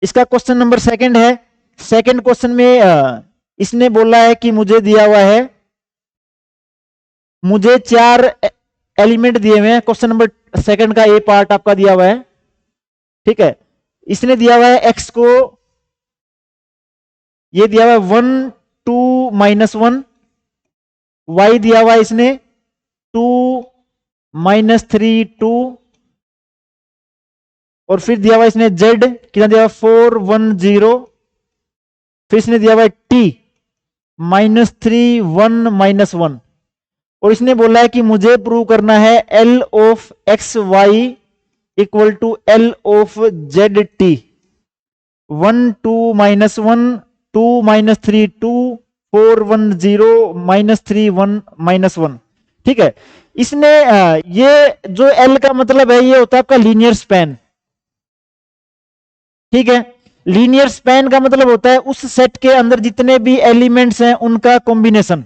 इसका question number second है। Second question में इसने बोला है कि मुझे दिया हुआ है, मुझे 4 एलिमेंट दिए हुए हैं। क्वेश्चन नंबर सेकंड का ए पार्ट आपका दिया हुआ है, ठीक है। इसने दिया हुआ है एक्स को, ये दिया हुआ है 1 2 -1, वाई दिया हुआ है इसने 2 -3 2, और फिर दिया हुआ इसने जेड कितना दिया हुआ 4 1 0, फिर इसने दिया हुआ है टी -3 1 -1, और इसने बोला है कि मुझे प्रूव करना है L of X Y equal to L of Z T. 1 2 -1 2 -3 2 4 1 0 -3 1 -1, ठीक है। इसने ये जो एल का मतलब है ये होता है आपका लीनियर स्पैन, ठीक है। लीनियर स्पैन का मतलब होता है उस सेट के अंदर जितने भी एलिमेंट्स हैं उनका कॉम्बिनेशन।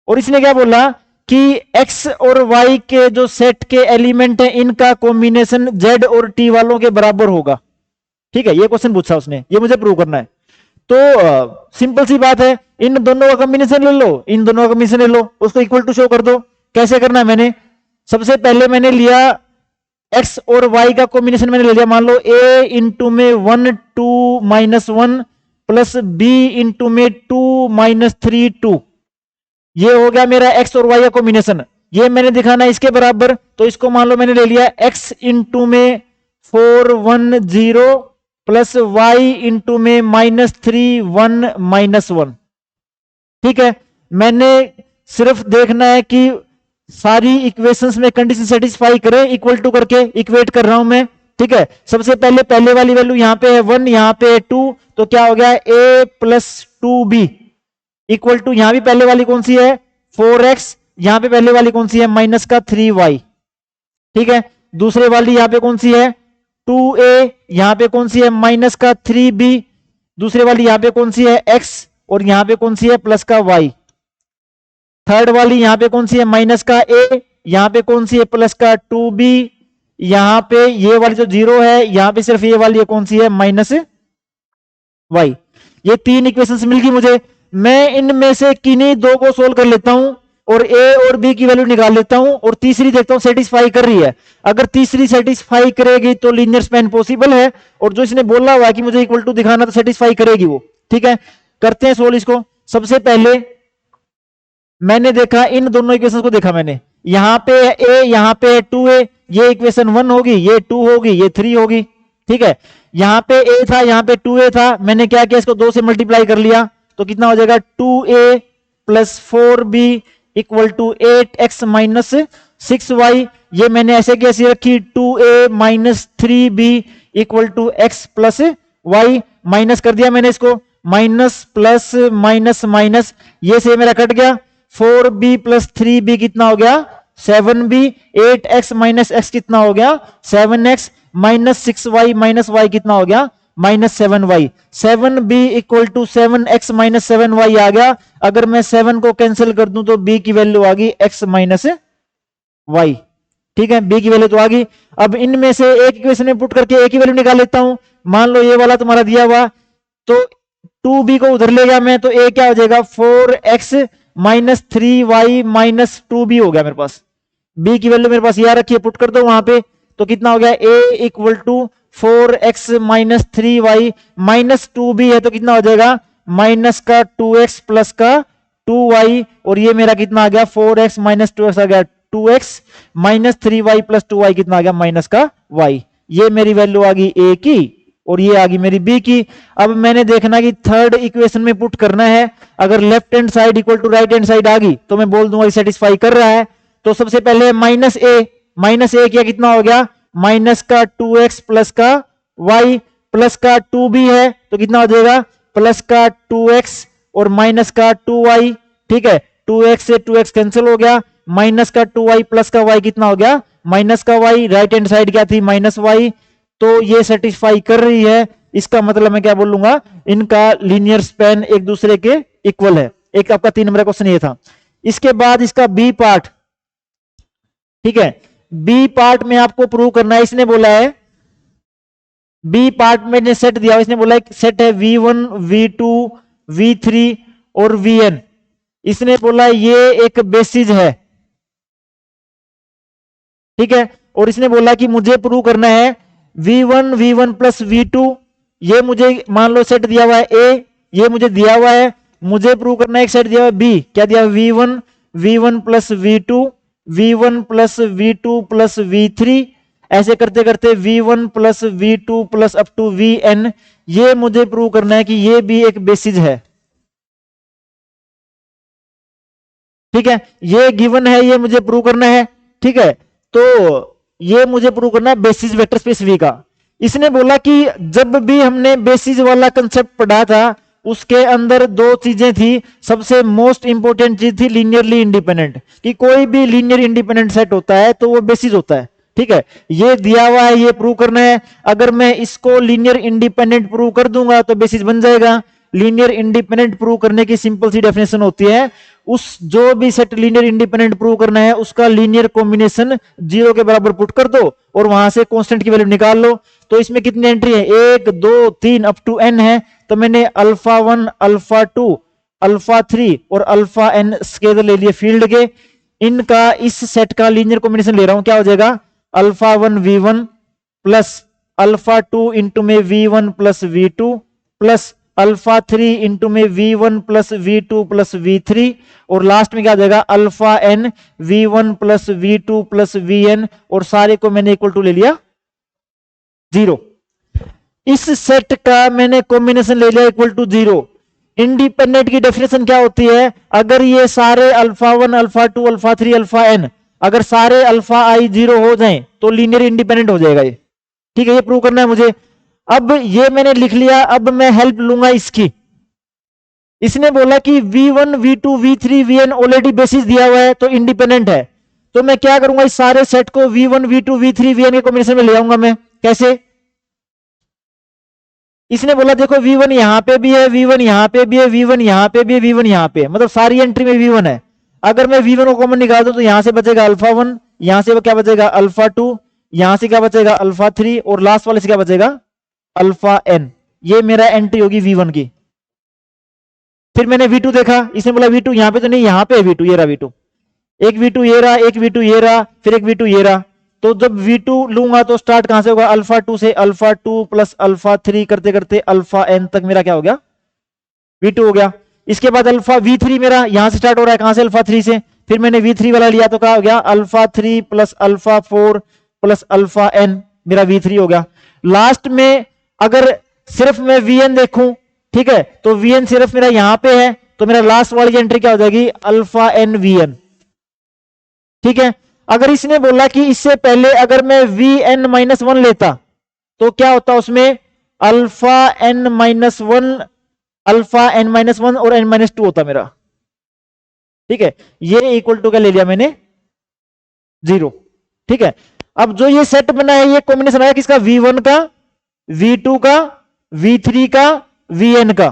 और इसने क्या बोला कि x और y के जो सेट के एलिमेंट हैं इनका कॉम्बिनेशन z और t वालों के बराबर होगा, ठीक है। ये क्वेश्चन पूछा उसने, ये मुझे प्रूव करना है। तो सिंपल सी बात है, इन दोनों का कॉम्बिनेशन ले लो, इन दोनों का कॉम्बिनेशन ले लो, उसको इक्वल टू शो कर दो। कैसे करना है, मैंने सबसे पहले मैंने लिया x और y का कॉम्बिनेशन, मैंने ले लिया मान लो a इंटू में 1 2 -1 प्लस b इंटू में 2 -3 2, ये हो गया मेरा x और y का कॉम्बिनेशन। ये मैंने दिखाना है इसके बराबर, तो इसको मान लो मैंने ले लिया x इंटू में 4 1 0 प्लस y इंटू में -3 1 -1, ठीक है। मैंने सिर्फ देखना है कि सारी इक्वेशंस में कंडीशन सेटिस्फाई करे, इक्वल टू करके इक्वेट कर रहा हूं मैं, ठीक है। सबसे पहले पहले वाली वैल्यू यहां पे है 1, यहां पे है 2, तो क्या हो गया a plus 2b equal to, यहां भी पहले वाली कौन सी है 4x, यहां पे पहले वाली कौन सी है माइनस का 3y, ठीक है। दूसरे वाली यहां पे कौन सी है 2a, यहां पे कौन सी है माइनस का 3b, दूसरे वाली यहां पे कौन सी है x, और यहां पे कौन सी है प्लस का y। थर्ड वाली यहां पे कौन सी है माइनस का a, यहां पे कौन सी है प्लस का 2b, यहां पे ये वाली जो 0 है, यहां पे सिर्फ ये वाली कौन सी है माइनस y। ये तीन इक्वेशंस मिल गई मुझे। मैं इनमें से किन्हीं दो को सोल्व कर लेता हूं और a और b की वैल्यू निकाल लेता हूं, और तीसरी देखता हूं सेटिस्फाई कर रही है। अगर तीसरी सेटिस्फाई करेगी तो लीनियर स्पैन पॉसिबल है, और जो इसने बोला हुआ है कि मुझे इक्वल टू दिखाना, तो सेटिस्फाई करेगी वो, ठीक है। करते हैं सोल्व इसको। सबसे पहले मैंने देखा इन दोनों इक्वेशन को, देखा मैंने यहां पे a, यहां पे 2a, ये इक्वेशन 1 होगी, ये 2 होगी, ये 3 होगी, ठीक है। यहां पे a था, यहां पे 2a था, मैंने क्या किया इसको 2 से मल्टीप्लाई कर लिया, तो कितना हो जाएगा 2a plus 4b equal to 8x minus 6y। ये मैंने ऐसे कैसे रखी 2a minus 3b equal to x plus y, माइनस कर दिया मैंने इसको, माइनस प्लस माइनस माइनस, ये से मेरा कट गया, 4b प्लस 3b कितना हो गया 7b, 8x माइनस x कितना हो गया 7x, minus 6y minus y कितना हो गया -7y। 7b equal to 7x minus 7y आ गया। अगर मैं 7 को कैंसिल कर दूं तो b की वैल्यू आ गई x माइनस y, ठीक है। b की वैल्यू तो आ गई। अब इनमें से एक इक्वेशन में पुट करके a की वैल्यू निकाल लेता हूं। मान लो ये वाला तुम्हारा दिया हुआ, तो 2b को उधर ले गया मैं, तो a क्या हो जाएगा 4x minus 3y minus 2b हो गया मेरे पास। b की वैल्यू मेरे पास ये रखी है, पुट कर दो वहां पे, तो कितना हो गया a equal to 4x minus 3y minus 2b है, तो कितना हो जाएगा माइनस का 2x प्लस का 2y, और ये मेरा कितना आ गया 4x माइनस 2x आ गया 2x minus 3y plus 2y कितना आ गया माइनस का y। ये मेरी वैल्यू आ गई a की, और ये आ गई मेरी b की। अब मैंने देखना कि थर्ड इक्वेशन में पुट करना है। अगर left hand side equal to right hand side आ गई तो मैं बोल दूंगा सेटिस्फाई कर रहा है। तो सबसे पहले माइनस ए क्या कितना हो गया माइनस का 2x प्लस का y प्लस का 2b है, तो कितना हो जाएगा प्लस का 2x और माइनस का 2y, ठीक है। 2x से 2x कैंसिल हो गया, माइनस का 2y प्लस का y कितना हो गया माइनस का y, राइट हैंड साइड क्या थी माइनस y, तो ये सेटिस्फाई कर रही है। इसका मतलब मैं क्या बोलूंगा, इनका लीनियर स्पैन एक दूसरे के इक्वल है। एक आपका 3 नंबर क्वेश्चन ये था। इसके बाद इसका बी पार्ट, ठीक है। बी पार्ट में आपको प्रूव करना है। इसने बोला है बी पार्ट में ने सेट दिया, इसने बोला एक सेट है V1 V2 V3 और Vn। इसने बोला ये एक बेसिस है, ठीक है। और इसने बोला कि मुझे प्रूव करना है V1 प्लस V2, ये मुझे मान लो सेट दिया हुआ है A, ये मुझे दिया हुआ है, मुझे प्रूव करना है एक सेट दिया हुआ है B, क्या दिया V1 plus V2 V1 plus V2 plus V3, ऐसे करते करते V1 plus V2 plus up to Vn, ये मुझे प्रूव करना है कि ये भी एक बेसिस है, ठीक है। ये गिवन है, ये मुझे प्रूव करना है, ठीक है। तो ये मुझे प्रूव करना है बेसिस वेक्टर स्पेस V का। इसने बोला कि जब भी हमने बेसिस वाला कंसेप्ट पढ़ा था उसके अंदर दो चीजें थी, सबसे मोस्ट इंपोर्टेंट चीज थी लीनियरली इंडिपेंडेंट, कि कोई भी लीनियर इंडिपेंडेंट सेट होता है तो वो बेसिस होता है, ठीक है। ये दिया हुआ है, ये प्रूव करना है। अगर मैं इसको लीनियर इंडिपेंडेंट प्रूव कर दूंगा तो बेसिस बन जाएगा। लीनियर इंडिपेंडेंट प्रूव करने की सिंपल सी डेफिनेशन होती है, उस जो भी सेट लीनियर इंडिपेंडेंट प्रूव करना है उसका लीनियर कॉम्बिनेशन 0 के बराबर पुट कर दो और वहां से कांस्टेंट की वैल्यू निकाल लो। तो इसमें कितनी एंट्री है, 1 2 3 अप टू n है। तो मैंने अल्फा 1 अल्फा 2 अल्फा 3 और अल्फा n स्केलर ले लिए फील्ड के, इनका इस सेट का लीनियर कॉम्बिनेशन ले रहा हूं, क्या हो जाएगा alpha 1 v1 plus alpha 2 into में v1 plus v2 plus alpha 3 into में v1 plus v2 plus v3 और लास्ट में क्या आ जाएगा alpha n v1 plus v2 plus vn और सारे को मैंने इक्वल टू ले लिया 0। इस सेट का मैंने कॉम्बिनेशन ले लिया इक्वल टू 0। इंडिपेंडेंट की डेफिनेशन क्या होती है, अगर ये सारे alpha 1 alpha 2 alpha 3 alpha n अगर सारे अल्फा i 0 हो जाएं तो लीनियर इंडिपेंडेंट हो जाएगा ये, ठीक है। ये प्रूव करना है मुझे। अब ये मैंने लिख लिया, अब मैं हेल्प लूंगा इसकी। इसने बोला कि v1 v2 v3 vn already basis दिया हुआ है तो इंडिपेंडेंट है, तो मैं क्या करूंगा इस सारे सेट को v1 v2 v3 vn के कॉम्बिनेशन में ले आऊंगा मैं, कैसे। इसने बोला देखो v1 यहां पे भी है, v1 यहां पे भी है, v1 यहां पे भी है, v1 यहां पे, मतलब सारी एंट्री में v1 है। अगर मैं v1 को कॉमन निकाल दूं तो यहां से बचेगा अल्फा 1, यहां से क्या बचेगा अल्फा 2, यहां से क्या बचेगा अल्फा 3 और लास्ट वाले से क्या बचेगा अल्फा n। ये मेरा एंट्री होगी v1 की। फिर मैंने v2 देखा, इसने बोला v2 यहां पे तो नहीं, यहां पे है v2, ये रहा v2, एक v2 ये रहा, एक v2 ये रहा, फिर एक v2 ये रहा। तो जब v2 लूंगा तो स्टार्ट कहां से होगा अल्फा 2 से, अल्फा 2 प्लस अल्फा 3 करते करते अल्फा n तक मेरा क्या हो गया v2 हो गया। इसके बाद अल्फा v3 मेरा यहां से स्टार्ट हो रहा है, कहां से अल्फा 3 से, फिर मैंने v3 वाला लिया तो क्या हो गया alpha 3 plus alpha 4 plus alpha n, मेरा v3 हो गया। लास्ट में अगर सिर्फ मैं vn देखूं, ठीक है, तो vn सिर्फ मेरा यहां पे है, तो मेरा लास्ट वाली एंट्री क्या हो जाएगी अल्फा n vn, ठीक है। अगर इसने बोला कि इससे पहले अगर मैं vn माइनस 1 लेता तो क्या होता उसमें alpha n minus 1 alpha n minus 1 और n माइनस 2 होता मेरा, ठीक है। ये इक्वल टू का ले लिया मैंने 0, ठीक है। अब जो ये सेट बना है ये कॉम्बिनेशन आया किसका v1 का v2 का v3 का vn का,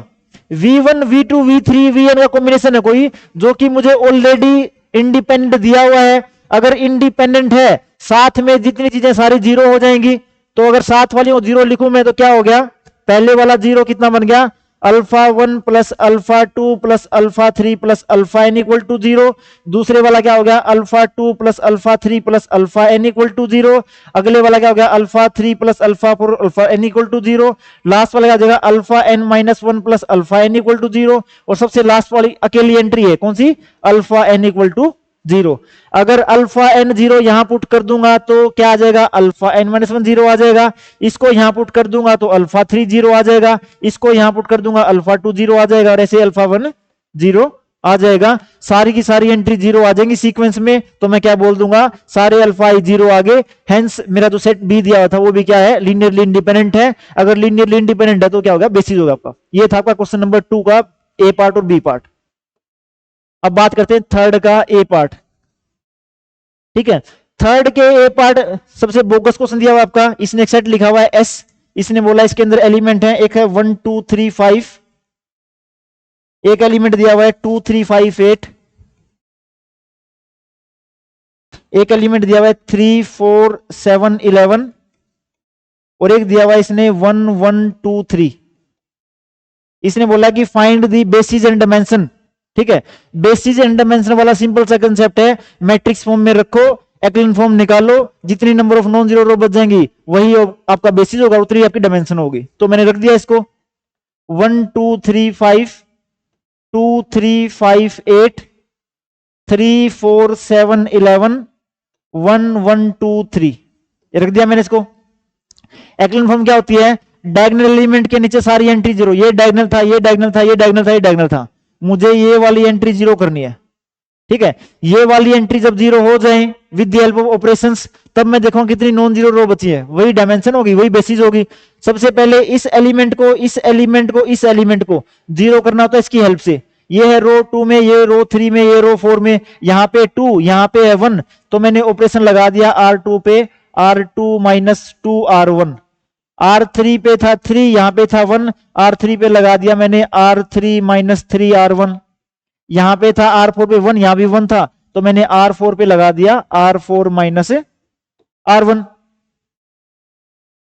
v1 v2 v3 vn का कॉम्बिनेशन है कोई जो कि मुझे ऑलरेडी इंडिपेंडेंट दिया हुआ है। अगर इंडिपेंडेंट है साथ में जितनी चीजें सारी 0 हो जाएंगी, तो अगर साथ वाली को 0 लिखूं मैं तो क्या हो गया पहले वाला 0 कितना बन गया alpha 1 plus alpha 2 plus alpha 3 plus alpha n equal to 0। दूसरे वाला क्या हो गया alpha 2 plus alpha 3 plus alpha n equal to 0। अगले वाला क्या हो गया alpha 3 plus alpha 4 alpha n equal to 0। Last वाला क्या हो जाएगा alpha n minus 1 plus alpha n equal to 0। और सबसे लास्ट वाली अकेली एंट्री है कौन सी अल्फा n इक्वल टू 0। अगर अल्फा n 0 यहां पुट कर दूंगा तो क्या आ जाएगा अल्फा n माइनस 1 0 आ जाएगा। इसको यहां पुट कर दूंगा तो अल्फा 3 0 आ जाएगा। इसको यहां पुट कर दूंगा अल्फा 2 0 आ जाएगा और ऐसे अल्फा 1 0 आ जाएगा। सारी की सारी एंट्री 0 आ जाएंगी सीक्वेंस में, तो मैं क्या बोल दूंगा सारे अल्फा i 0 आ गए। हेंस मेरा जो सेट बी दिया हुआ था वो भी क्या है लीनियरली इंडिपेंडेंट है। अगर लीनियरली इंडिपेंडेंट है तो क्या होगा बेसिस होगा आपका। ये था आपका क्वेश्चन नंबर 2 का ए पार्ट और बी पार्ट। अब बात करते हैं थर्ड का ए पार्ट, ठीक है। थर्ड के ए पार्ट सबसे बोगस क्वेश्चन दिया हुआ आपका, इसने एक सेट लिखा हुआ है एस, इसने बोला इसके अंदर एलिमेंट है, एक है 1 2 3 5, एक एलिमेंट दिया हुआ है 2 3 5 8, एक एलिमेंट दिया हुआ है 3 4 7 11, और एक दिया हुआ इसने 1 1 2 3। इसने बोला कि find the basis and dimension. ठीक है, बेसिस एंड डायमेंशन वाला सिंपल सा कंसेप्ट है, मैट्रिक्स फॉर्म में रखो, एक्लिन फॉर्म निकालो, जितनी नंबर ऑफ नॉन जीरो रो बच जाएंगी वही आपका बेसिस होगा, उतनी आपकी डायमेंशन होगी। तो मैंने रख दिया इसको 1 2 3 5 2 3 5 8 3 4 7 11 1 1 2 3 ये रख दिया मैंने इसको। एक्लिन फॉर्म क्या होती है, डायगोनल एलिमेंट के नीचे सारी एंट्री जीरो, ये डायगोनल था, ये डायगोनल था, ये डायगोनल था, ये डायगोनल था, मुझे ये वाली एंट्री जीरो करनी है। ठीक है, ये वाली एंट्री जब जीरो हो जाए with the help of operations, तब मैं देखूं कितनी नॉन जीरो रो बची है, वही डायमेंशन होगी, वही बेसिस होगी। सबसे पहले इस एलिमेंट को, इस एलिमेंट को, इस एलिमेंट को जीरो करना होता है इसकी हेल्प से। ये है रो 2 में, ये रो 3 में, ये रो 4 में, यहाँ पे 2, यहाँ पे है 1, तो मैंने ऑपरेशन लगा दिया R2 पे, R2 माइनस 2 R1। R3 पे था 3, यहां पे था 1, R3 पे लगा दिया मैंने R3 माइनस 3 R1। यहां पे था R4 पे 1, यहां भी 1 था, तो मैंने R4 पे लगा दिया R4 माइनस R1।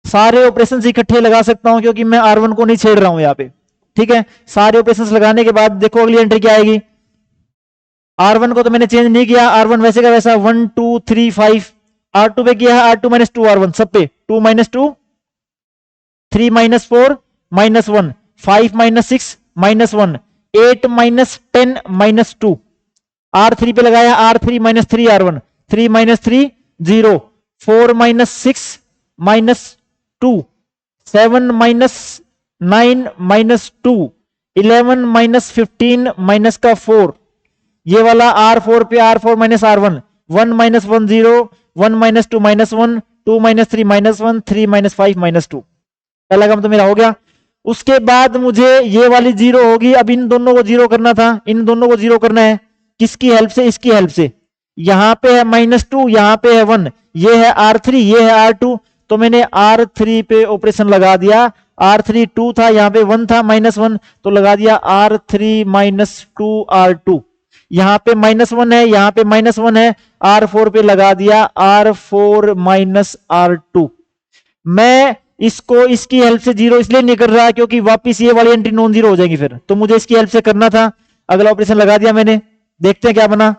सारे ऑपरेशंस इकट्ठे लगा सकता हूं क्योंकि मैं R1 को नहीं छेड़ रहा हूं यहां पे। ठीक है, सारे ऑपरेशंस लगाने के बाद देखो अगली एंट्री क्या आएगी। R1 को तो मैंने चेंज नहीं किया, R1 वैसे का वैसा 1 2 3 5। R2 पे किया है R2 माइनस 2 R1, सब पे 2 minus 2, 3 minus 4 minus 1, 5 minus 6 minus 1, 8 minus 10 minus 2। R3 पे लगाया R3 minus 3 R1, 3 minus 3 0, 4 minus 6 minus 2, 7 minus 9 minus 2, 11 minus 15 minus का 4। ये वाला R4 पे R4 minus R1, 1 minus 1 0, 1 minus 2 minus 1, 2 minus 3 minus 1, 3 minus 5 minus 2। पहला काम तो मेरा हो गया। उसके बाद मुझे ये वाली जीरो होगी, अब इन दोनों को जीरो करना था, इन दोनों को जीरो करना है किसकी हेल्प से, इसकी हेल्प से। यहां पे है -2, यहां पे है 1, ये है R3, ये है R2, तो मैंने R3 पे ऑपरेशन लगा दिया। R3 2 था, यहां पे 1 था, -1, तो लगा दिया R3 माइनस 2 R2। यहां पे -1 है, यहां पे -1 है, R4 पे लगा दिया R4 माइनस R2। मैं इसको इसकी हेल्प से जीरो इसलिए नहीं कर रहा क्योंकि वापिस ये वाली एंट्री नॉन जीरो हो जाएगी फिर, तो मुझे इसकी हेल्प से करना था। अगला ऑपरेशन लगा दिया मैंने, देखते हैं क्या बना।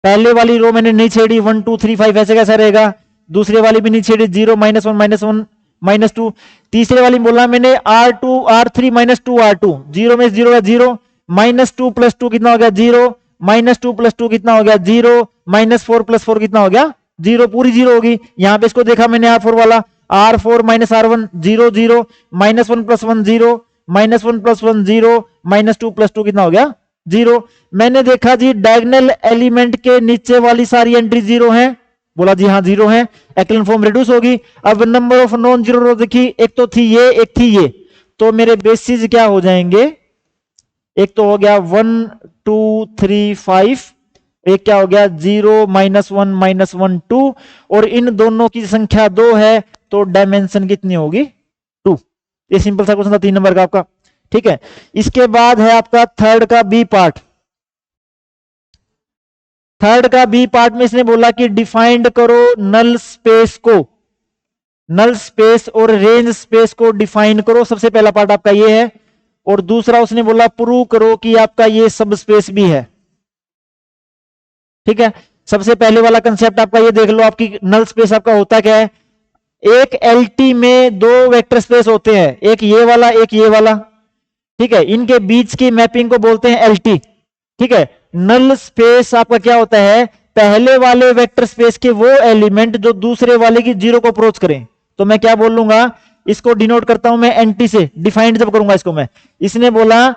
पहले वाली रो मैंने नहीं छेड़ी, 1 2 3 5 ऐसे कैसा रहेगा, दूसरे वाली भी नहीं छेड़ी, 0 -1 -2। तीसरे वाली बोला मैंने R2 R3 माइनस 2 R2, 0 में 0 है 0, -2 प्लस 2 कितना हो गया 0, -2 प्लस 2 कितना हो गया 0, -4 प्लस 4 कितना हो गया 0, पूरी 0 होगी। यहां पे इसको देखा मैंने R4 वाला, R4 minus R1 0 0, -1 plus 1 0, -1 plus 1 0, -2 plus 2 कितना हो गया 0। मैंने देखा जी डायगोनल एलिमेंट के नीचे वाली सारी एंट्री 0 है, बोला जी हाँ 0 है, एक्लिन फॉर्म रिड्यूस होगी। अब नंबर ऑफ नॉन जीरो रो देखी, एक तो थी ये, एक थी ये, तो मेरे बेसिस क्या हो जाएंगे, एक तो हो गया 1 2 3 5, एक क्या हो गया 0 -1 -1 2, और इन दोनों की संख्या 2 है तो डायमेंशन कितनी होगी 2। ये सिंपल सा क्वेश्चन था 3 नंबर का आपका। ठीक है, इसके बाद है आपका थर्ड का बी पार्ट। थर्ड का बी पार्ट में इसने बोला कि डिफाइंड करो नल स्पेस को, नल स्पेस और रेंज स्पेस को डिफाइन करो। सबसे पहला पार्ट आपका ये है, और दूसरा उसने बोला प्रूव करो कि आपका ये सब स्पेस भी है। ठीक है, सबसे पहले वाला कंसेप्ट आपका ये देख लो, आपकी नल स्पेस आपका होता क्या है, एक एलटी में 2 वेक्टर स्पेस होते हैं, एक ये वाला एक ये वाला। ठीक है, इनके बीच की मैपिंग को बोलते हैं एलटी। ठीक है, नल स्पेस आपका क्या होता है, पहले वाले वेक्टर स्पेस के वो एलिमेंट जो दूसरे वाले की जीरो को अप्रोच करें। तो मैं क्या बोल लूंगा, इसको डिनोट करता हूं मैं एंटी से, डिफाइंड जब करूंगा इसको मैं, इसने बोला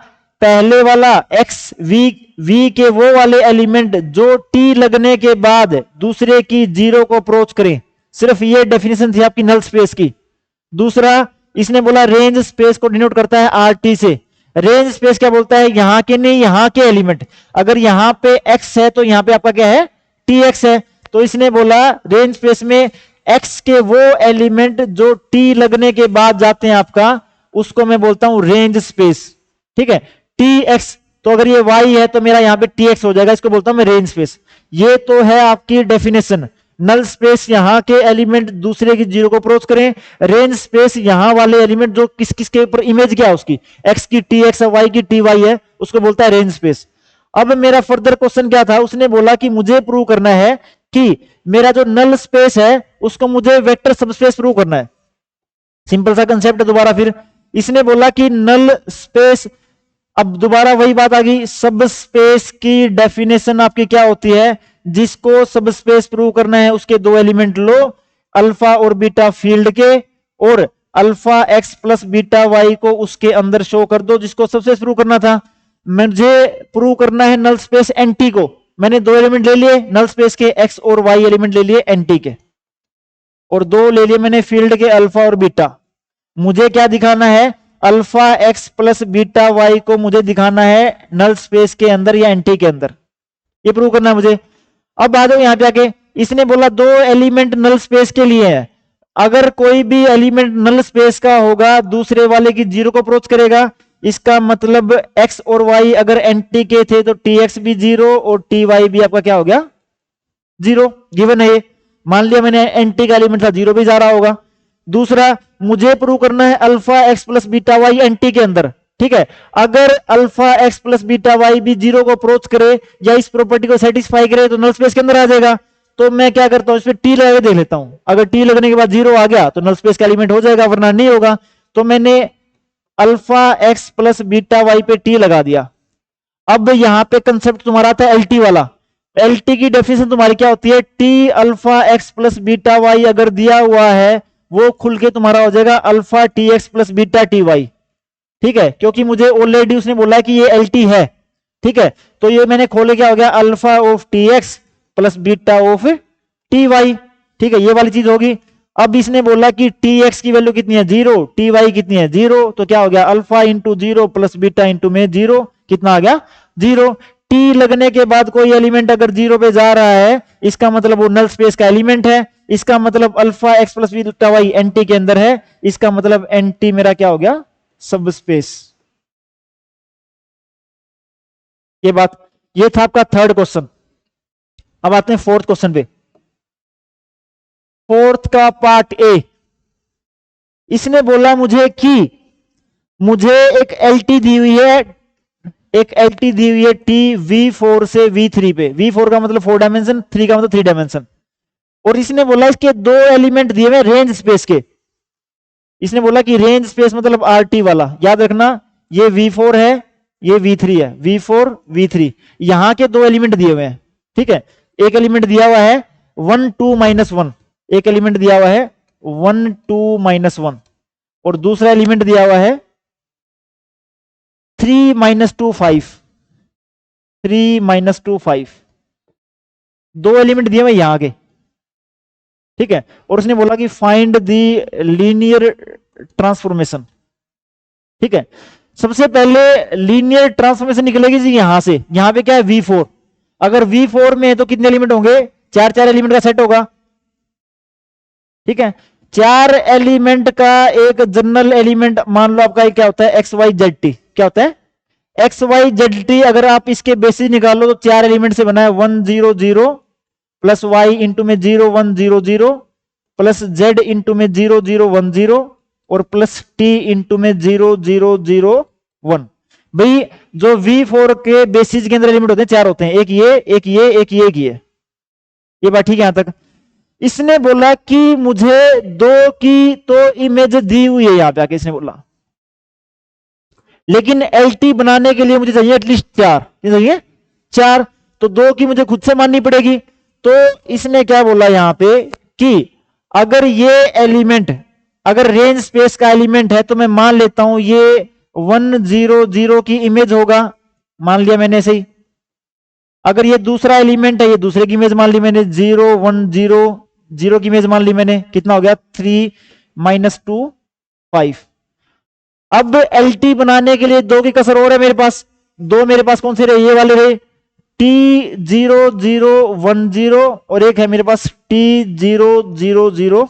पहले वाला एक्स वी के वो वाले एलिमेंट जो टी लगने के बाद दूसरे की जीरो को अप्रोच करें। सिर्फ ये डेफिनेशन थी आपकी नल स्पेस की। दूसरा इसने बोला रेंज स्पेस को डिनोट करता है आरटी से। रेंज स्पेस क्या बोलता है, यहां के नहीं यहां के एलिमेंट, अगर यहां पे एक्स है तो यहां पे आपका क्या है टी एक्स है। तो इसने बोला रेंज स्पेस में एक्स के वो एलिमेंट जो टी लगने के बाद जाते हैं आपका, उसको मैं बोलता हूं रेंज स्पेस। ठीक है, टी एक्स, तो अगर ये वाई है तो मेरा यहां पे टी एक्स हो जाएगा, इसको बोलता हूं मैं रेंज स्पेस। ये तो है आपकी डेफिनेशन। नल स्पेस यहां के एलिमेंट दूसरे की जीरो को अप्रोच करें, रेंज स्पेस यहां वाले एलिमेंट जो किस किस के ऊपर इमेज क्या है उसकी, एक्स की टी एक्स है, वाई की टी वाई है, उसको बोलता है रेंज स्पेस। अब मेरा फर्दर क्वेश्चन क्या था, उसने बोला कि मुझे प्रूव करना है कि मेरा जो नल स्पेस है उसको मुझे वेक्टर सबस्पेस प्रूव करना है। सिंपल सा कंसेप्ट है। दोबारा फिर इसने बोला कि नल स्पेस, अब दोबारा वही बात आ गई, सब स्पेस की डेफिनेशन आपकी क्या होती है, जिसको सब स्पेस प्रूव करना है उसके दो एलिमेंट लो, अल्फा और बीटा फील्ड के, और alpha X plus beta Y को उसके अंदर शो कर दो, जिसको सबस्पेस प्रूव करना था। मुझे प्रूव करना है नल स्पेस एनटी को, मैंने दो एलिमेंट ले लिए नल स्पेस के, एक्स और वाई एलिमेंट ले लिए एनटी के, और दो ले लिए मैंने फील्ड के अल्फा और बीटा। मुझे क्या दिखाना है, alpha X plus beta Y को मुझे दिखाना है नल स्पेस के अंदर या एंटी के अंदर, ये प्रूव करना है मुझे। अब आ जाओ यहां पे आके, इसने बोला दो एलिमेंट नल स्पेस के लिए है, अगर कोई भी एलिमेंट नल स्पेस का होगा दूसरे वाले की जीरो को अप्रोच करेगा, इसका मतलब एक्स और वाई अगर एंटी के थे तो टी एक्स भी जीरो और टी वाई भी आपका क्या हो गया, जीरो। गिवन है ये, मान लिया मैंने एंटी का एलिमेंट था, जीरो भी जा रहा होगा। दूसरा मुझे प्रूव करना है alpha X plus beta Y N T के अंदर, ठीक है, अगर alpha X plus beta Y भी जीरो को अप्रोच करे या इस प्रॉपर्टी को सेटिस्फाई करे तो नल स्पेस के अंदर आ जाएगा। तो मैं क्या करता हूं, इस पर टी लगा के देख लेता हूं, अगर टी लगने के बाद जीरो आ गया तो नल स्पेस का एलिमेंट हो जाएगा, वरना नहीं होगा। तो मैंने alpha X plus beta Y पे टी लगा दिया। अब यहां पे कंसेप्ट तुम्हारा था एलटी वाला, एलटी की डेफिनेशन तुम्हारी क्या होती है, T alpha X plus beta Y अगर दिया हुआ है वो खुल के तुम्हारा हो जाएगा alpha T X plus beta T Y, ठीक है, क्योंकि मुझे ऑलरेडी उसने बोला कि ये एलटी है, ठीक है, तो ये मैंने खोले क्या हो गया, alpha of T X plus beta of T Y, ठीक है, ये वाली चीज होगी। अब इसने बोला कि टी एक्स की वैल्यू कितनी है, जीरो, टी वाई कितनी है, जीरो, तो क्या हो गया, alpha into zero plus beta into में जीरो, कितना आ गया, जीरो। टी लगने के बाद कोई एलिमेंट अगर जीरो पे जा रहा है, इसका मतलब वो नल स्पेस का एलिमेंट है, इसका मतलब alpha X plus beta Y N T के अंदर है, इसका मतलब एनटी मेरा क्या हो गया, सब स्पेस। ये बात, ये था आपका थर्ड क्वेश्चन। अब आते हैं फोर्थ क्वेश्चन पे। फोर्थ का पार्ट ए, इसने बोला मुझे कि मुझे एक एलटी दी हुई है, एक एलटी दी हुई है टी V4 से V3 पे, V4 का मतलब 4 डायमेंशन, 3 का मतलब 3 डायमेंशन, और इसने बोला इसके दो एलिमेंट दिए हुए रेंज स्पेस के। इसने बोला कि रेंज स्पेस मतलब RT वाला, याद रखना ये V4 है, ये V3 है, V4 V3, यहां के दो एलिमेंट दिए हुए हैं, ठीक है, एक एलिमेंट दिया हुआ है 1 2 -1, एक एलिमेंट दिया हुआ है 1 2 -1, और दूसरा एलिमेंट दिया हुआ है 3 -2 5, 3 -2 5, दो एलिमेंट दिए हुए यहां के, ठीक है, और उसने बोला कि फाइंड द लीनियर ट्रांसफॉर्मेशन, ठीक है। सबसे पहले लीनियर ट्रांसफॉर्मेशन निकलेगी जी यहां से, यहां पे क्या है V4, अगर V4 में है तो कितने एलिमेंट होंगे, चार चार एलिमेंट का सेट होगा, ठीक है, चार एलिमेंट का एक जनरल एलिमेंट मान लो आपका क्या होता है, एक्स वाई जेड टी, क्या होता है, एक्स वाई जेड टी, अगर आप इसके बेसिस निकालो तो चार एलिमेंट से बना है 1 0 0 प्लस वाई इंटू में 0 1 0 0 प्लस जेड इंटू में 0 0 1 0 और प्लस टी इंटू में 0 0 0 1। भाई जो V4 के बेसिस के अंदर एलिमेंट होते हैं चार होते हैं, एक ये एक ये एक ये एक ये बात ठीक है यहां तक। इसने बोला कि मुझे दो की तो इमेज दी हुई है यहां पे आके, इसने बोला लेकिन एलटी बनाने के लिए मुझे चाहिए एटलीस्ट चार, चाहिए चार, तो दो की मुझे खुद से माननी पड़ेगी। तो इसने क्या बोला यहां पे कि अगर ये एलिमेंट अगर रेंज स्पेस का एलिमेंट है तो मैं मान लेता हूं ये 1 0 0 की इमेज होगा, मान लिया मैंने ऐसे ही। अगर ये दूसरा एलिमेंट है, ये दूसरे की इमेज मान ली मैंने, 0 1 0 0 की इमेज मान ली मैंने, कितना हो गया 3 -2 5। अब एलटी बनाने के लिए दो की कसर और है मेरे पास, दो मेरे पास कौन से रहे, ये वाले रहे, T 0 0 1 0 और एक है मेरे पास T 0 0 0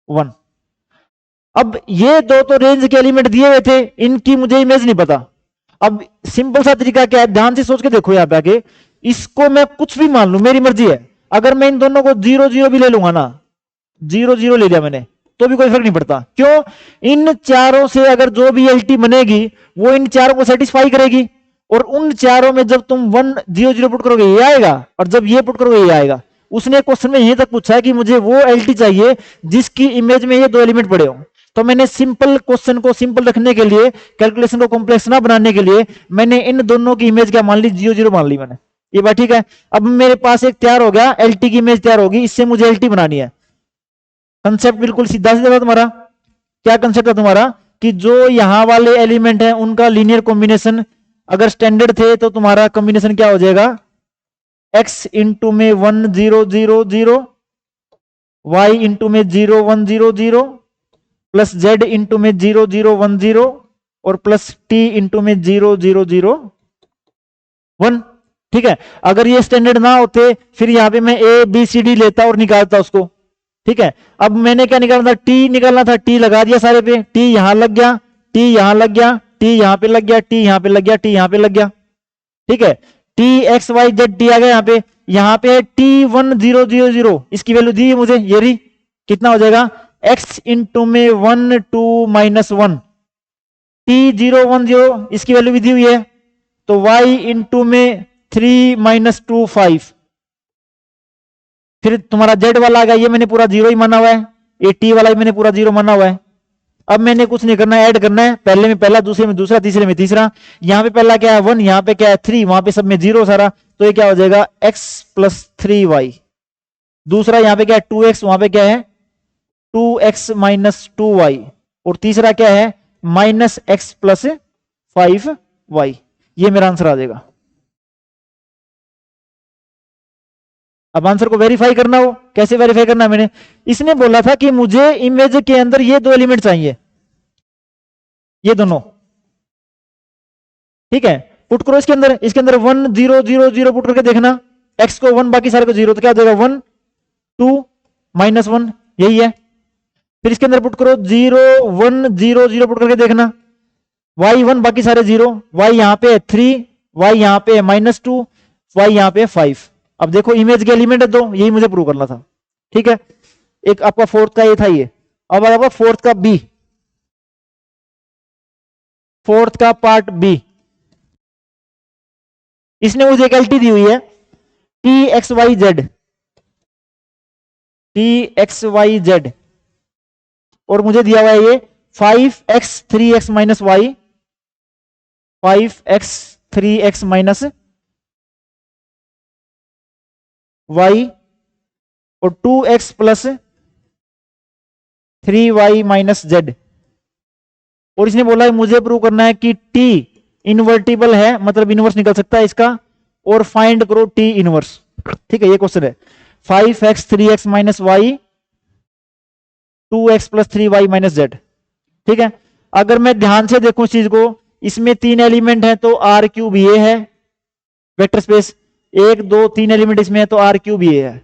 1। अब ये दो तो रेंज के एलिमेंट दिए हुए थे, इनकी मुझे इमेज नहीं पता। अब सिंपल सा तरीका क्या है, ध्यान से सोच के देखो यहां पे आके, इसको मैं कुछ भी मान लू, मेरी मर्जी है, अगर मैं इन दोनों को 0 0 भी ले लूंगा ना, 0 0 ले लिया मैंने, तो भी कोई फर्क नहीं पड़ता। क्यों? इन चारों से अगर जो भी एलटी बनेगी वो इन चारों को सेटिस्फाई करेगी, और उन चारों में जब तुम 1 0 0 पुट करोगे ये आएगा, और जब ये पुट करोगे ये आएगा। उसने क्वेश्चन में यहीं तक पूछा है कि मुझे वो एलटी चाहिए जिसकी इमेज में ये दो एलिमेंट पड़े हो। तो मैंने सिंपल क्वेश्चन को सिंपल रखने के लिए, कैलकुलेशन को कॉम्प्लेक्स ना बनाने के लिए, मैंने इन दोनों की इमेज क्या मान ली, 0 0 मान ली मैंने। ये बात ठीक है। अब मेरे पास एक तैयार हो गया, एलटी की इमेज तैयार होगी, इससे मुझे एलटी बनानी है। कंसेप्ट बिल्कुल सीधा सीधा था तुम्हारा। क्या कंसेप्ट था तुम्हारा कि जो यहां वाले एलिमेंट है उनका लीनियर कॉम्बिनेशन अगर स्टैंडर्ड थे तो तुम्हारा कॉम्बिनेशन क्या हो जाएगा, x इंटू में 1 0 0 0, y इंटू में 0 1 0 0, प्लस z इंटू में 0 0 1 0, और प्लस t इंटू में 0 0 0 1। ठीक है। अगर ये स्टैंडर्ड ना होते फिर यहां पे मैं a b c d लेता और निकालता उसको। ठीक है। अब मैंने क्या निकालना था, t निकालना था, t लगा दिया सारे पे, t यहां लग गया, t यहां लग गया, t यहां पे लग गया, t यहां पे लग गया, t यहां पे लग गया। ठीक है। t x y z t आ गया यहां पे t 1 0 0 0, इसकी वैल्यू दी है मुझे, ये रही। कितना हो जाएगा, x इंटू में 1 2 माइनस 1, t 0 1 0, इसकी वैल्यू भी दी हुई है। तो y इंटू में 3 माइनस 2 5, फिर तुम्हारा z वाला आ गया, ये मैंने पूरा 0 ही माना हुआ है, ये t वाला भी मैंने पूरा 0 माना हुआ है। अब मैंने कुछ नहीं करना है, ऐड करना है, पहले में पहला, दूसरे में दूसरा, तीसरे में तीसरा। यहां पे पहला क्या है 1, यहां पे क्या है 3, वहां पे सब में 0 सारा, तो ये क्या हो जाएगा x प्लस 3y। दूसरा यहां पे क्या है 2x, वहां पे क्या है 2x माइनस 2y, और तीसरा क्या है माइनस x प्लस 5y। ये मेरा आंसर आ जाएगा। अब आंसर को वेरीफाई करना हो, कैसे वेरीफाई करना है, मैंने इसने बोला था कि मुझे इमेज के अंदर ये दो एलिमेंट चाहिए, ये दोनों। ठीक है। पुट करो इसके अंदर 1 0 0 0 पुट करके देखना, x को 1 बाकी सारे को 0, तो क्या हो जाएगा 1 2 माइनस 1, यही है। फिर इसके अंदर पुट करो 0 1 0 0 पुट करके देखना, y 1 बाकी सारे 0, y यहां पे 3, y यहां पे माइनस 2, y यहां पे 5। अब देखो इमेज के एलिमेंट है दो, यही मुझे प्रूव करना था। ठीक है। एक आपका फोर्थ का ये था ये। अब आपका फोर्थ का बी, फोर्थ का पार्ट बी, इसने मुझे एक एलटी दी हुई है टी एक्स वाई जेड, और मुझे दिया हुआ है ये 5x 3x minus Y, 5x 3x minus y, और 2x plus 3y minus z। और इसने बोला है मुझे प्रूव करना है कि t इनवर्टिबल है, मतलब इनवर्स निकल सकता है इसका, और फाइंड करो t इनवर्स। ठीक है, ये क्वेश्चन है 5x 3x minus Y, 2x plus 3y minus z। ठीक है। अगर मैं ध्यान से देखूं इस चीज को, इसमें 3 एलिमेंट है तो r क्यूब ये है वेक्टर स्पेस, 1 2 3 एलिमेंट इसमें है तो r क्यूब ये है।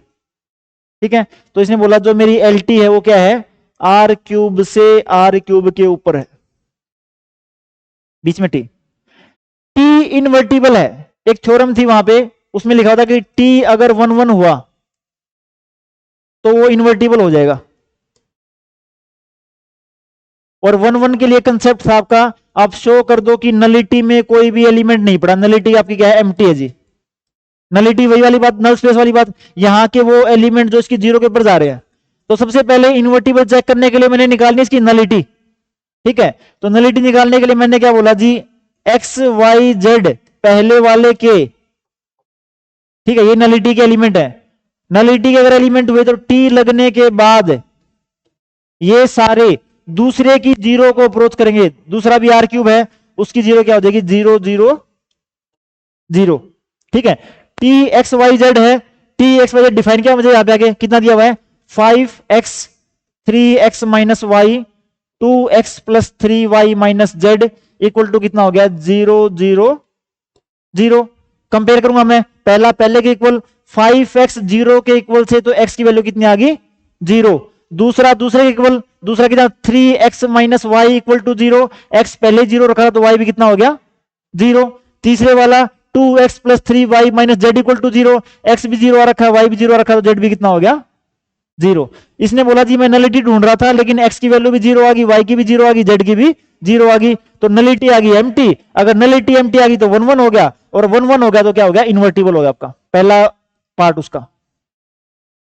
ठीक है। तो इसने बोला जो मेरी LT है वो क्या है, r क्यूब से r क्यूब के ऊपर है, बीच में t इनवर्टिबल है। एक थ्योरम थी वहां पे, उसमें लिखा था कि t अगर 1 1 हुआ तो वो इनवर्टिबल हो जाएगा, और 1 1 के लिए कंसेप्ट था आपका, आप शो कर दो कि नलिटी में कोई भी एलिमेंट नहीं पड़ा। नलिटी आपकी क्या है, एम्प्टी है जी। नलिटी वही वाली बात, नल स्पेस वाली बात, यहां के वो एलिमेंट जो इसकी 0 के ऊपर जा रहे हैं। तो सबसे पहले इनवर्टिबल चेक करने के लिए मैंने निकालनी इसकी नलिटी। ठीक है। तो नलिटी निकालने के लिए मैंने क्या बोला जी, एक्स वाई जेड पहले वाले के, ठीक है, ये नलिटी के एलिमेंट है। नलिटी के अगर एलिमेंट हुए तो टी लगने के बाद ये सारे दूसरे की 0 को अप्रोच करेंगे। दूसरा भी आर क्यूब है, उसकी 0 क्या हो जाएगी 0 0 0। ठीक है। टी एक्स वाई जेड है, T X Y Z define किया मुझे यहां पे आगे कितना दिया हुआ है 5x 3x minus Y, 2x plus 3y minus Z equal to कितना हो गया 0 0 0। कंपेयर करूंगा मैं, पहला पहले के इक्वल, 5x 0 के इक्वल से तो x की वैल्यू कितनी आ गई 0। दूसरा दूसरे के इक्वल, दूसरा कितना 3x minus Y equal to 0, x पहले 0 रखा था तो y भी कितना हो गया 0। तीसरे वाला 2x plus 3y minus Z equal to 0, X भी 0 आ रखा है, y भी 0 आ रखा है, तो जेड भी कितना हो गया 0। इसने बोला जी मैं नलिटी ढूंढ रहा था लेकिन x की वैल्यू भी 0 आ गई, y की भी 0 आ गई, z की भी 0 आ गई, तो नलिटी आ गई एम्प्टी। अगर नलिटी एम्प्टी आ गई तो 1 1 हो गया, और 1 1 हो गया तो क्या हो गया, इन्वर्टिबल हो गया आपका पहला पार्ट उसका।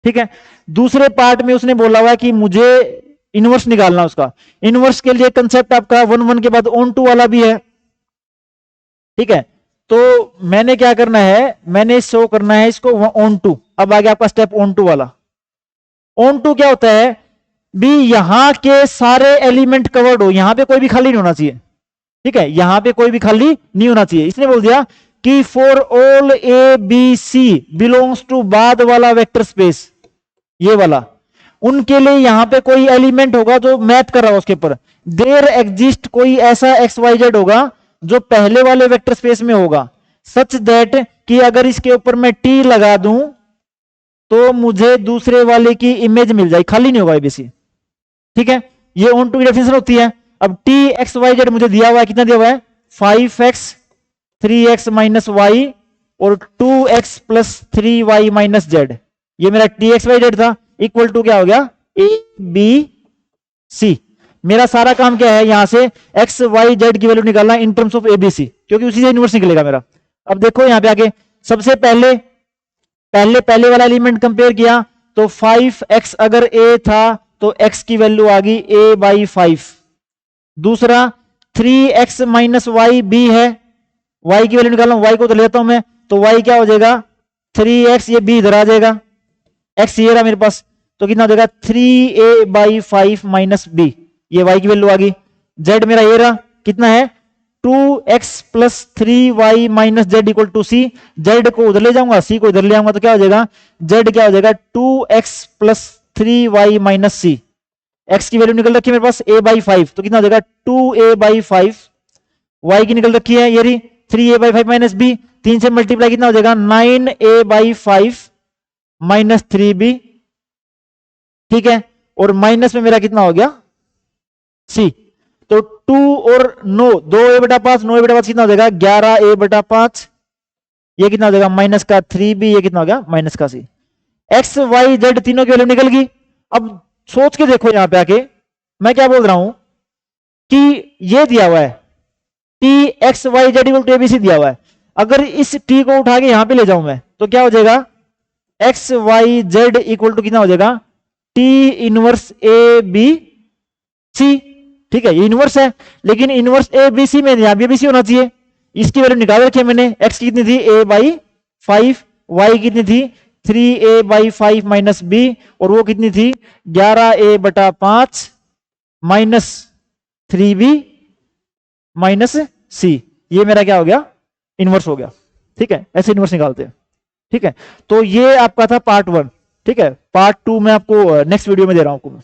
ठीक है, दूसरे पार्ट में उसने बोला हुआ है कि मुझे इनवर्स निकालना उसका। इनवर्स के लिए कंसेप्ट आपका 1 1 के बाद ऑन टू वाला भी है। ठीक है, तो मैंने क्या करना है, मैंने शो करना है इसको ऑन टू। अब आगे आपका स्टेप ऑन टू वाला। ऑन टू क्या होता है भी, यहां के सारे एलिमेंट कवर्ड हो, यहां पे कोई भी खाली नहीं होना चाहिए। ठीक है, यहां पे कोई भी खाली नहीं होना चाहिए। इसने बोल दिया कि for all A B C belongs to बाद वाला वेक्टर स्पेस, ये वाला, उनके लिए यहां पे कोई एलिमेंट होगा जो मैप कर रहा है उसके ऊपर, देयर एग्जिस्ट कोई ऐसा एक्स वाई जेड होगा जो पहले वाले वेक्टर स्पेस में होगा, सच दैट कि अगर इसके ऊपर मैं टी लगा दूं तो मुझे दूसरे वाले की इमेज मिल जाए, खाली नहीं होगा एबीसी। ठीक है, ये ऑन टू की डेफिनेशन होती है। अब टी एक्स वाई जेड मुझे दिया हुआ है, कितना दिया हुआ है 5x 3x माइनस वाई और 2x plus 3y minus Z, ये मेरा टी एक्स वाई जेड था, इक्वल टू क्या हो गया ए बी सी। मेरा सारा काम क्या है, यहां से एक्स वाई जेड की वैल्यू निकालना इन टर्म्स ऑफ एबीसी, क्योंकि उसी से इनवर्स निकलेगा मेरा। अब देखो यहां पे आगे, सबसे पहले पहले वाला एलिमेंट कंपेयर किया तो 5x अगर a था तो x की वैल्यू आ गई a बाई 5। दूसरा 3x माइनस वाई b है, y की वैल्यू निकालना, y को तो लेता हूं मैं, तो y क्या हो जाएगा 3x, ये b इधर आ जाएगा, x ये रहा मेरे पास, तो कितना हो जाएगा 3a बाई 5 माइनस b, ये y की वैल्यू आ गई। z मेरा ये रहा, कितना है 2x plus 3y minus Z equal to C, जेड को उधर ले जाऊंगा, सी को इधर ले आऊंगा, तो क्या हो जाएगा z क्या हो जाएगा 2x प्लस 3y माइनस सी, x की वैल्यू निकल रखी है मेरे पास a बाई 5, तो कितना हो जाएगा 2a बाई 5, y की निकल रखी है ये रही 3a बाई 5 माइनस b, 3 से मल्टीप्लाई कितना हो जाएगा 9a बाई 5 माइनस 3b। ठीक है, और माइनस में मेरा कितना हो गया c, तो 2 और 9, 2a बटा 5, 9a बटा 5 कितना हो जाएगा 11a बटा 5, ये कितना हो जाएगा माइनस का 3b, ये कितना हो गया माइनस का c। एक्स वाई जेड तीनों की वैल्यू निकल गई। अब सोच के देखो यहां पे आके मैं क्या बोल रहा हूं कि ये दिया हुआ है T X Y Z equal to ABC दिया हुआ है, अगर इस टी को उठा के यहां पे ले जाऊं मैं तो क्या हो जाएगा X Y Z equal to कितना हो जाएगा T inverse A B C. ठीक है, ये इनवर्स है, लेकिन इनवर्स ए बी सी में यहां भी बी सी होना चाहिए। इसकी वैल्यू निकाल रखी है मैंने, एक्स की कितनी थी a बाई 5, वाई कितनी थी 3a बाई 5 माइनस बी, और वो कितनी थी 11a बटा 5 माइनस 3b माइनस सी, ये मेरा क्या हो गया इनवर्स हो गया। ठीक है, ऐसे इनवर्स निकालते हैं। ठीक है, तो ये आपका था पार्ट 1। ठीक है, पार्ट 2 मैं आपको नेक्स्ट वीडियो में दे रहा हूं आपको।